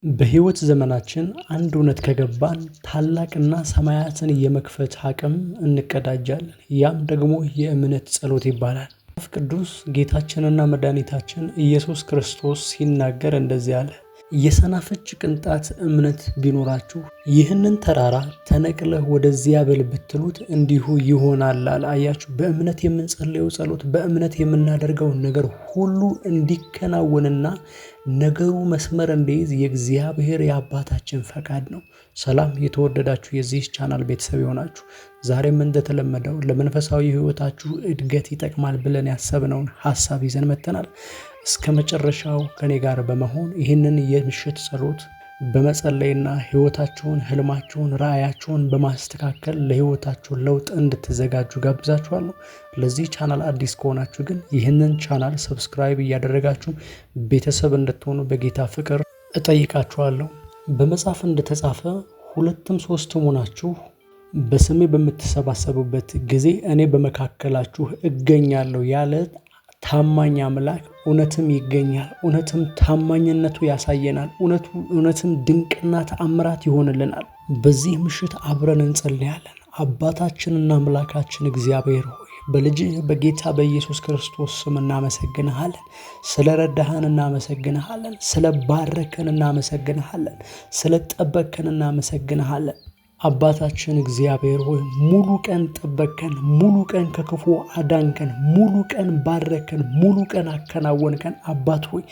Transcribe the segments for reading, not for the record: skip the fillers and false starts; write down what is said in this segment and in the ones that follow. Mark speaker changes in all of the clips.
Speaker 1: በህይወት ዘመናችን አንድ እውነት ከገባን ታላቅና ሰማያትን የመክፈት አቅም እንቀዳጃለን። ያም ደግሞ የእምነት ጸሎት ይባላል። መጽሐፍ ቅዱስ ጌታችንና መድኃኒታችን ኢየሱስ ክርስቶስ ሲናገር እንደዚህ አለ። የሰናፍጭ ቅንጣት እምነት ቢኖራችሁ ይህንን ተራራ ተነቅለህ ወደዚያ በል ብትሉት እንዲሁ ይሆናል አለ። አያችሁ፣ በእምነት የምንጸልየው ጸሎት፣ በእምነት የምናደርገው ነገር ሁሉ እንዲከናወንና ነገሩ መስመር እንዲይዝ የእግዚአብሔር የአባታችን ፈቃድ ነው። ሰላም የተወደዳችሁ የዚህ ቻናል ቤተሰብ የሆናችሁ፣ ዛሬም እንደተለመደው ለመንፈሳዊ ህይወታችሁ እድገት ይጠቅማል ብለን ያሰብነውን ሐሳብ ይዘን መጥተናል። እስከ መጨረሻው ከኔ ጋር በመሆን ይህንን የምሽት ጸሎት በመጸለይና ህይወታችሁን፣ ህልማችሁን፣ ራእያችሁን በማስተካከል ለህይወታችሁ ለውጥ እንድትዘጋጁ ጋብዛችኋለሁ። ለዚህ ቻናል አዲስ ከሆናችሁ ግን ይህንን ቻናል ሰብስክራይብ እያደረጋችሁ ቤተሰብ እንድትሆኑ በጌታ ፍቅር እጠይቃችኋለሁ። በመጽሐፍ እንደተጻፈ ሁለትም ሶስትም ሆናችሁ በስሜ በምትሰባሰቡበት ጊዜ እኔ በመካከላችሁ እገኛለሁ ያለ ታማኝ አምላክ እውነትም ይገኛል። እውነትም ታማኝነቱ ያሳየናል። እውነትም ድንቅና ተአምራት ይሆንልናል። በዚህ ምሽት አብረን እንጸልያለን። አባታችንና አምላካችን እግዚአብሔር ሆይ በልጅህ በጌታ በኢየሱስ ክርስቶስ ስም እናመሰግንሃለን። ስለረዳህን እናመሰግንሃለን። ስለባረከን እናመሰግንሃለን። ስለጠበቅከን እናመሰግንሃለን። አባታችን እግዚአብሔር ሆይ ሙሉ ቀን ጠበቅከን፣ ሙሉ ቀን ከክፉ አዳንከን፣ ሙሉ ቀን ባረከን፣ ሙሉ ቀን አከናወንከን። አባት ሆይ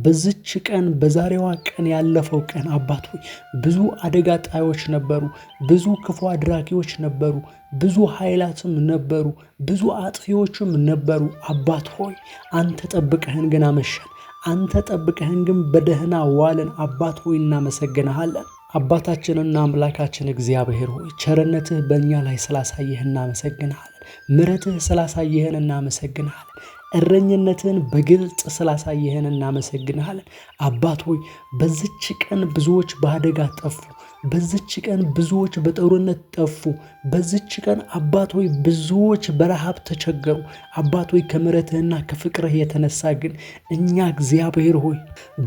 Speaker 1: በዚች ቀን በዛሬዋ ቀን ያለፈው ቀን አባት ሆይ ብዙ አደጋ ጣዮች ነበሩ፣ ብዙ ክፉ አድራጊዎች ነበሩ፣ ብዙ ኃይላትም ነበሩ፣ ብዙ አጥፊዎችም ነበሩ። አባት ሆይ አንተ ጠብቀህን ግን አመሸን። አንተ ጠብቀህን ግን በደህና ዋልን። አባት ሆይ እናመሰግንሃለን። አባታችንና አምላካችን እግዚአብሔር ሆይ ቸርነትህ በእኛ ላይ ስላሳየህ እናመሰግንሃለን። ምሕረትህ ስላሳየህን እናመሰግንሃለን። እረኝነትህን በግልጽ ስላሳየህን እናመሰግንሃለን። አባት ሆይ በዚች ቀን ብዙዎች በአደጋ ጠፉ። በዚች ቀን ብዙዎች በጦርነት ጠፉ። በዚች ቀን አባት ሆይ ብዙዎች በረሃብ ተቸገሩ። አባት ሆይ ከምሕረትህና ከፍቅርህ የተነሳ ግን እኛ እግዚአብሔር ሆይ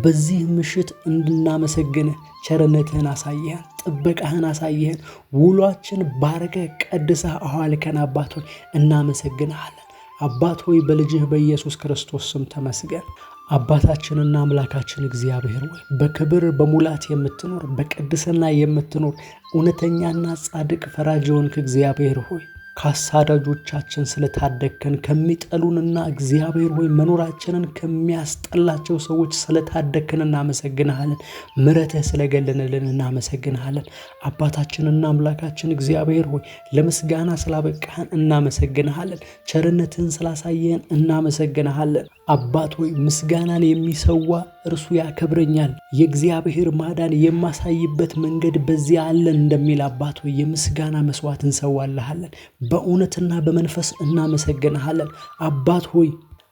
Speaker 1: በዚህ ምሽት እንድናመሰግንህ ቸርነትህን አሳየህን፣ ጥበቃህን አሳየህን። ውሏችን ባርከህ ቀድሰህ አዋልከን። አባት ሆይ እናመሰግንሃለን። አባት ሆይ በልጅህ በኢየሱስ ክርስቶስ ስም ተመስገን። አባታችንና አምላካችን እግዚአብሔር ሆይ በክብር በሙላት የምትኖር በቅድስና የምትኖር እውነተኛና ጻድቅ ፈራጅ የሆንክ እግዚአብሔር ሆይ ከአሳዳጆቻችን ስለታደግከን፣ ከሚጠሉንና እግዚአብሔር ሆይ መኖራችንን ከሚያስጠላቸው ሰዎች ስለታደግከን እናመሰግንሃለን። ምሕረትህ ስለገለነልን እናመሰግንሃለን። አባታችንና አምላካችን እግዚአብሔር ሆይ ለምስጋና ስላበቃህን እናመሰግንሃለን። ቸርነትህን ስላሳየህን እናመሰግንሃለን። አባት ሆይ ምስጋናን የሚሰዋ እርሱ ያከብረኛል፣ የእግዚአብሔር ማዳን የማሳይበት መንገድ በዚያ አለን እንደሚል አባት ሆይ የምስጋና መስዋዕት እንሰዋልሃለን። በእውነትና በመንፈስ እናመሰግንሃለን። አባት ሆይ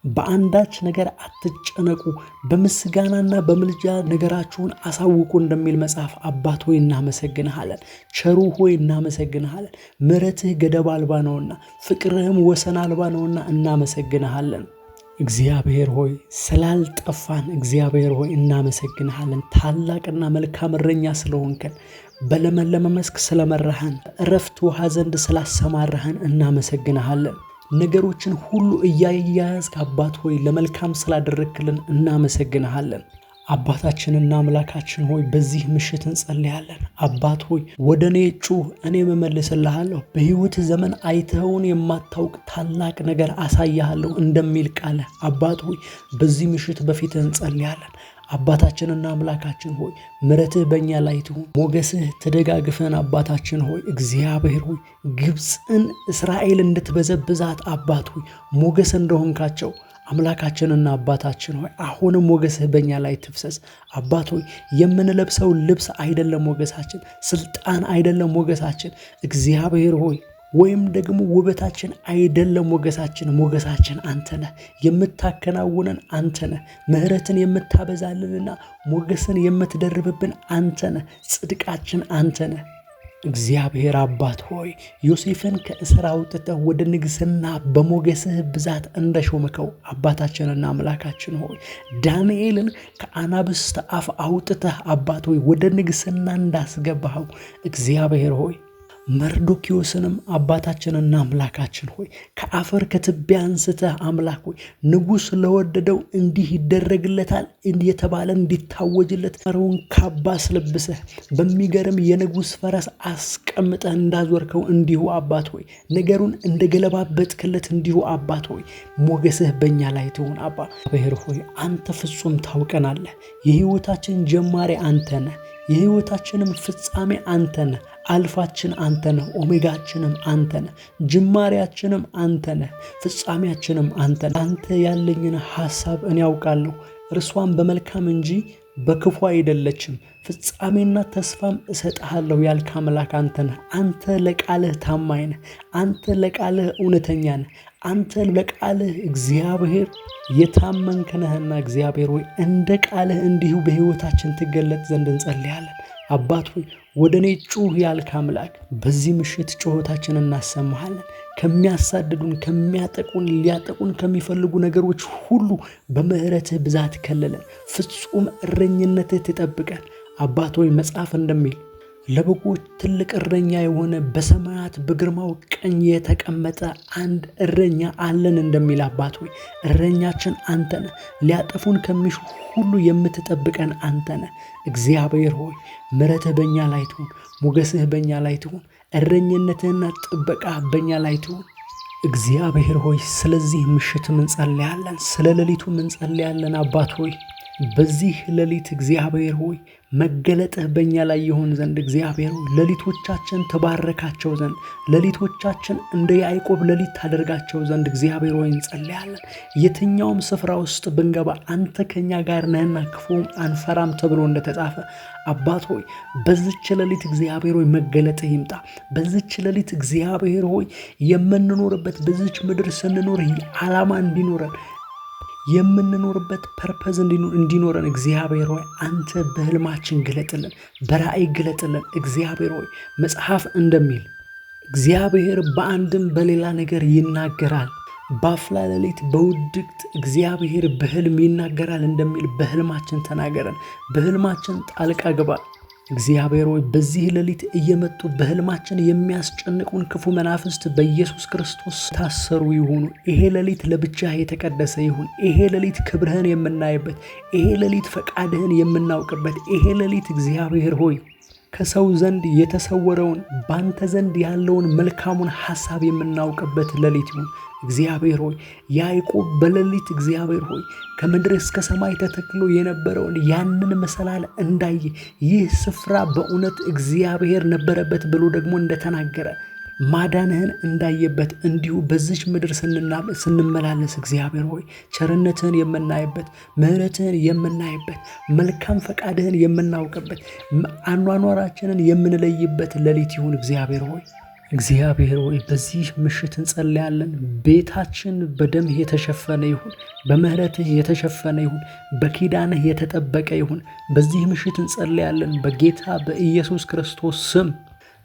Speaker 1: በአንዳች ነገር አትጨነቁ፣ በምስጋናና በምልጃ ነገራችሁን አሳውቁ እንደሚል መጽሐፍ አባት ሆይ እናመሰግንሃለን። ቸሩ ሆይ እናመሰግንሃለን። ምሕረትህ ገደብ አልባ ነውና፣ ፍቅርህም ወሰን አልባ ነውና እናመሰግንሃለን። እግዚአብሔር ሆይ ስላልጠፋን እግዚአብሔር ሆይ እናመሰግንሃለን። ታላቅና መልካም እረኛ ስለሆንከን፣ በለመለመ መስክ ስለመራህን፣ እረፍት ውሃ ዘንድ ስላሰማራህን እናመሰግንሃለን። ነገሮችን ሁሉ እያያዝክ አባት ሆይ ለመልካም ስላደረክልን እናመሰግንሃለን። አባታችንና አምላካችን ሆይ በዚህ ምሽት እንጸልያለን። አባት ሆይ ወደ እኔ ጩህ፣ እኔም እመልስልሃለሁ። በሕይወት ዘመን አይተኸውን የማታውቅ ታላቅ ነገር አሳያለሁ እንደሚል ቃል አባት ሆይ በዚህ ምሽት በፊትህ እንጸልያለን። አባታችንና አምላካችን ሆይ ምሕረትህ በእኛ ላይ ትሁን፣ ሞገስህ ተደጋግፈን። አባታችን ሆይ እግዚአብሔር ሆይ ግብፅን እስራኤል እንድትበዘብዛት አባት ሆይ ሞገስ እንደሆንካቸው አምላካችንና አባታችን ሆይ አሁንም ሞገስህ በእኛ ላይ ትፍሰስ። አባት ሆይ የምንለብሰው ልብስ አይደለም ሞገሳችን፣ ስልጣን አይደለም ሞገሳችን፣ እግዚአብሔር ሆይ ወይም ደግሞ ውበታችን አይደለም ሞገሳችን። ሞገሳችን አንተ ነህ። የምታከናውነን አንተ ነህ። ምሕረትን የምታበዛልንና ሞገስን የምትደርብብን አንተ ነህ። ጽድቃችን አንተ ነህ። እግዚአብሔር አባት ሆይ ዮሴፍን ከእስር አውጥተህ ወደ ንግስና በሞገስህ ብዛት እንደሾምከው አባታችንና አምላካችን ሆይ ዳንኤልን ከአናብስት አፍ አውጥተህ አባት ሆይ ወደ ንግስና እንዳስገባኸው እግዚአብሔር ሆይ መርዶክዮስንም አባታችንና አምላካችን ሆይ ከአፈር ከትቢያ አንስተህ አምላክ ሆይ ንጉሥ ለወደደው እንዲህ ይደረግለታል እየተባለ እንዲታወጅለት ፈርዖን ካባ አስለብሰህ በሚገርም የንጉሥ ፈረስ አስቀምጠህ እንዳዞርከው እንዲሁ አባት ሆይ ነገሩን እንደገለባበጥክለት እንዲሁ አባት ሆይ ሞገስህ በእኛ ላይ ትሁን። እግዚአብሔር ሆይ አንተ ፍጹም ታውቀናለህ። የሕይወታችን ጀማሪ አንተ ነህ፣ የሕይወታችንም ፍጻሜ አንተ ነህ። አልፋችን አንተ ነህ፣ ኦሜጋችንም አንተ ነህ፣ ጅማሬያችንም አንተ ነህ፣ ፍጻሜያችንም አንተ ነህ። አንተ ያለኝን ሐሳብ እኔ ያውቃለሁ፣ እርሷን በመልካም እንጂ በክፉ አይደለችም፣ ፍጻሜና ተስፋም እሰጥሃለሁ ያልክ አምላክ አንተ ነህ። አንተ ለቃልህ ታማኝ ነህ። አንተ ለቃልህ እውነተኛ ነህ። አንተ ለቃልህ እግዚአብሔር የታመንክ ነህና እግዚአብሔር ሆይ እንደ ቃልህ እንዲሁ በሕይወታችን ትገለጥ ዘንድ እንጸልያለን። አባት ሆይ ወደ እኔ ጩህ ያልክ አምላክ በዚህ ምሽት ጩኸታችንን እናሰማሃለን። ከሚያሳድዱን፣ ከሚያጠቁን፣ ሊያጠቁን ከሚፈልጉ ነገሮች ሁሉ በምሕረትህ ብዛት ከለለን። ፍጹም እረኝነትህ ትጠብቀን። አባት ሆይ መጽሐፍ እንደሚል ለበጎች ትልቅ እረኛ የሆነ በሰማያት በግርማው ቀኝ የተቀመጠ አንድ እረኛ አለን እንደሚል አባት ሆይ እረኛችን አንተ ነህ። ሊያጠፉን ከሚሹ ሁሉ የምትጠብቀን አንተ ነህ። እግዚአብሔር ሆይ ምሕረትህ በእኛ ላይ ትሁን፣ ሞገስህ በእኛ ላይ ትሁን፣ እረኝነትህና ጥበቃ በእኛ ላይ ትሁን። እግዚአብሔር ሆይ ስለዚህ ምሽትም እንጸልያለን፣ ስለ ሌሊቱም እንጸልያለን። አባት ሆይ በዚህ ሌሊት እግዚአብሔር ሆይ መገለጥህ በእኛ ላይ ይሆን ዘንድ እግዚአብሔር ሆይ ሌሊቶቻችን ተባረካቸው ዘንድ ሌሊቶቻችን እንደ ያዕቆብ ሌሊት ታደርጋቸው ዘንድ እግዚአብሔር ሆይ እንጸልያለን። የትኛውም ስፍራ ውስጥ ብንገባ አንተ ከኛ ጋር ነህና ክፉም አንፈራም ተብሎ እንደተጻፈ አባት ሆይ በዚች ሌሊት እግዚአብሔር ሆይ መገለጥህ ይምጣ። በዚች ሌሊት እግዚአብሔር ሆይ የምንኖርበት በዚች ምድር ስንኖር ዓላማ እንዲኖረን የምንኖርበት ፐርፐዝ እንዲኖረን እግዚአብሔር ሆይ አንተ በህልማችን ግለጥልን፣ በራእይ ግለጥልን። እግዚአብሔር ሆይ መጽሐፍ እንደሚል እግዚአብሔር በአንድም በሌላ ነገር ይናገራል፣ በአፍላ ሌሊት በውድቅት እግዚአብሔር በህልም ይናገራል እንደሚል በህልማችን ተናገረን፣ በህልማችን ጣልቃ ግባ። እግዚአብሔር ሆይ በዚህ ሌሊት እየመጡ በህልማችን የሚያስጨንቁን ክፉ መናፍስት በኢየሱስ ክርስቶስ ታሰሩ ይሁኑ። ይሄ ሌሊት ለብቻ የተቀደሰ ይሁን። ይሄ ሌሊት ክብርህን የምናይበት፣ ይሄ ሌሊት ፈቃድህን የምናውቅበት፣ ይሄ ሌሊት እግዚአብሔር ሆይ ከሰው ዘንድ የተሰወረውን ባንተ ዘንድ ያለውን መልካሙን ሐሳብ የምናውቅበት ሌሊት ይሁን። እግዚአብሔር ሆይ ያዕቆብ በሌሊት እግዚአብሔር ሆይ ከምድር እስከ ሰማይ ተተክሎ የነበረውን ያንን መሰላል እንዳየ ይህ ስፍራ በእውነት እግዚአብሔር ነበረበት ብሎ ደግሞ እንደተናገረ ማዳንህን እንዳየበት እንዲሁ በዚች ምድር ስንመላለስ እግዚአብሔር ሆይ ቸርነትህን የምናይበት፣ ምሕረትህን የምናይበት፣ መልካም ፈቃድህን የምናውቅበት፣ አኗኗራችንን የምንለይበት ሌሊት ይሁን። እግዚአብሔር ሆይ በዚህ ምሽት እንጸልያለን። ቤታችን በደምህ የተሸፈነ ይሁን፣ በምሕረትህ የተሸፈነ ይሁን፣ በኪዳንህ የተጠበቀ ይሁን። በዚህ ምሽት እንጸልያለን በጌታ በኢየሱስ ክርስቶስ ስም።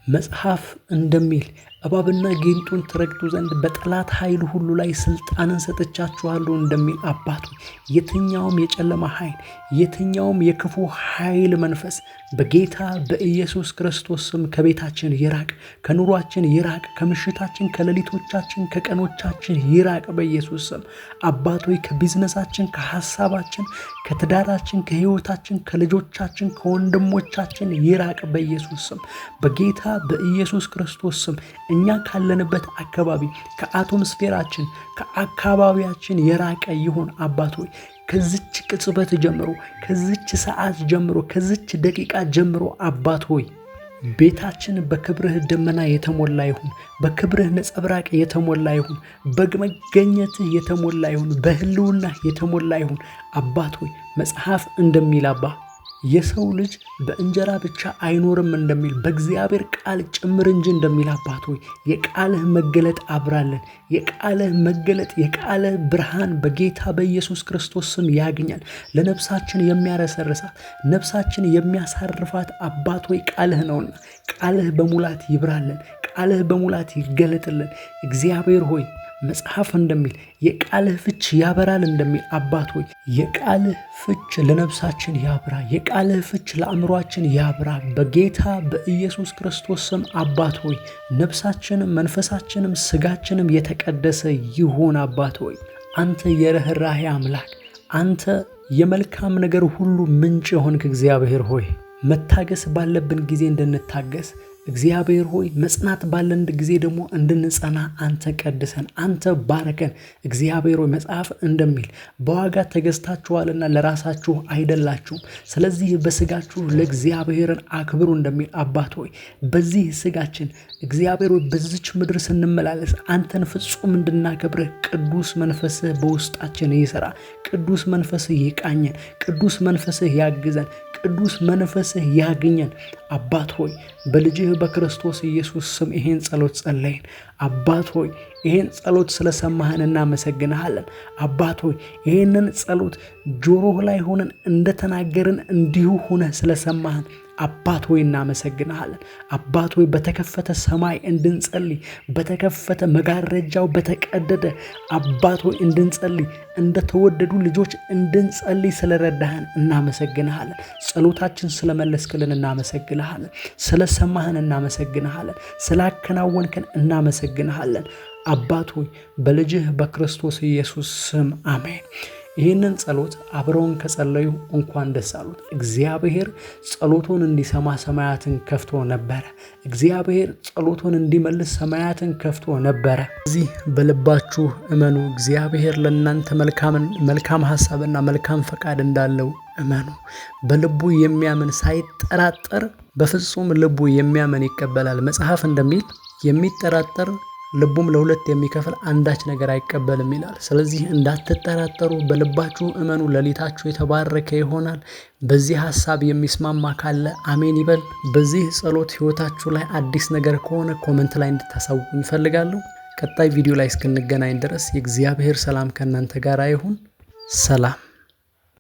Speaker 1: መጽሐፍ እንደሚል እባብና ጊንጡን ትረግጡ ዘንድ በጠላት ኃይል ሁሉ ላይ ስልጣንን ሰጥቻችኋለሁ እንደሚል አባቱ የትኛውም የጨለማ ኃይል፣ የትኛውም የክፉ ኃይል መንፈስ በጌታ በኢየሱስ ክርስቶስ ስም ከቤታችን ይራቅ፣ ከኑሯችን ይራቅ፣ ከምሽታችን፣ ከሌሊቶቻችን፣ ከቀኖቻችን ይራቅ በኢየሱስ ስም። አባቱ ከቢዝነሳችን፣ ከሐሳባችን፣ ከትዳራችን፣ ከሕይወታችን፣ ከልጆቻችን፣ ከወንድሞቻችን ይራቅ በኢየሱስ ስም። በጌታ በኢየሱስ ክርስቶስ ስም እኛ ካለንበት አካባቢ ከአቶምስፌራችን ከአካባቢያችን የራቀ ይሁን። አባት ሆይ ከዚች ቅጽበት ጀምሮ፣ ከዚች ሰዓት ጀምሮ፣ ከዚች ደቂቃ ጀምሮ አባት ሆይ ቤታችን በክብርህ ደመና የተሞላ ይሁን፣ በክብርህ ነጸብራቅ የተሞላ ይሁን፣ በመገኘትህ የተሞላ ይሁን፣ በህልውና የተሞላ ይሁን። አባት ሆይ መጽሐፍ እንደሚል የሰው ልጅ በእንጀራ ብቻ አይኖርም እንደሚል በእግዚአብሔር ቃል ጭምር እንጂ እንደሚል አባት ሆይ የቃልህ መገለጥ አብራለን። የቃልህ መገለጥ የቃልህ ብርሃን በጌታ በኢየሱስ ክርስቶስ ስም ያግኛል። ለነፍሳችን የሚያረሰርሳት ነፍሳችን የሚያሳርፋት አባት ሆይ ቃልህ ነውና ቃልህ በሙላት ይብራለን። ቃልህ በሙላት ይገለጥልን። እግዚአብሔር ሆይ መጽሐፍ እንደሚል የቃልህ ፍች ያበራል እንደሚል አባት ሆይ የቃልህ ፍች ለነፍሳችን ያብራ። የቃልህ ፍች ለአእምሯችን ያብራ በጌታ በኢየሱስ ክርስቶስ ስም አባት ሆይ ነፍሳችንም መንፈሳችንም ስጋችንም የተቀደሰ ይሁን። አባት ሆይ አንተ የርኅራኄ አምላክ፣ አንተ የመልካም ነገር ሁሉ ምንጭ የሆንክ እግዚአብሔር ሆይ መታገስ ባለብን ጊዜ እንድንታገስ እግዚአብሔር ሆይ መጽናት ባለን ጊዜ ደግሞ እንድንጸና አንተ ቀድሰን፣ አንተ ባረከን። እግዚአብሔር ሆይ መጽሐፍ እንደሚል በዋጋ ተገዝታችኋልና ለራሳችሁ አይደላችሁም፣ ስለዚህ በስጋችሁ ለእግዚአብሔርን አክብሩ እንደሚል አባት ሆይ በዚህ ስጋችን እግዚአብሔር ሆይ በዚች ምድር ስንመላለስ አንተን ፍጹም እንድናከብርህ ቅዱስ መንፈስህ በውስጣችን ይሰራ። ቅዱስ መንፈስህ ይቃኘን። ቅዱስ መንፈስህ ያግዘን። ቅዱስ መንፈስህ ያግኘን። አባት ሆይ በልጅህ በክርስቶስ ኢየሱስ ስም ይሄን ጸሎት ጸለይን። አባት ሆይ ይሄን ጸሎት ስለሰማህን እናመሰግንሃለን። አባት ሆይ ይሄንን ጸሎት ጆሮህ ላይ ሆነን እንደተናገርን እንዲሁ ሆነህ ስለሰማህን አባት ሆይ እናመሰግንሃለን። አባት ሆይ በተከፈተ ሰማይ እንድንጸልይ በተከፈተ መጋረጃው በተቀደደ አባት ሆይ እንድንጸልይ እንደተወደዱ ልጆች እንድንጸልይ ስለረዳህን እናመሰግንሃለን። ጸሎታችን ስለመለስክልን እናመሰግንሃለን። ስለሰማህን እናመሰግንሃለን። ስላከናወንከን እናመሰግንሃለን። አባት ሆይ በልጅህ በክርስቶስ ኢየሱስ ስም አሜን። ይህንን ጸሎት አብረውን ከጸለዩ እንኳን ደስ አሉት። እግዚአብሔር ጸሎቱን እንዲሰማ ሰማያትን ከፍቶ ነበረ። እግዚአብሔር ጸሎቱን እንዲመልስ ሰማያትን ከፍቶ ነበረ። እዚህ በልባችሁ እመኑ። እግዚአብሔር ለእናንተ መልካም ሐሳብና መልካም ፈቃድ እንዳለው እመኑ። በልቡ የሚያምን ሳይጠራጠር በፍጹም ልቡ የሚያምን ይቀበላል። መጽሐፍ እንደሚል የሚጠራጠር ልቡም ለሁለት የሚከፍል አንዳች ነገር አይቀበልም ይላል። ስለዚህ እንዳትጠራጠሩ በልባችሁ እመኑ። ሌሊታችሁ የተባረከ ይሆናል። በዚህ ሐሳብ የሚስማማ ካለ አሜን ይበል። በዚህ ጸሎት ህይወታችሁ ላይ አዲስ ነገር ከሆነ ኮመንት ላይ እንድታሳውቁኝ እፈልጋለሁ። ቀጣይ ቪዲዮ ላይ እስክንገናኝ ድረስ የእግዚአብሔር ሰላም ከእናንተ ጋር ይሁን። ሰላም።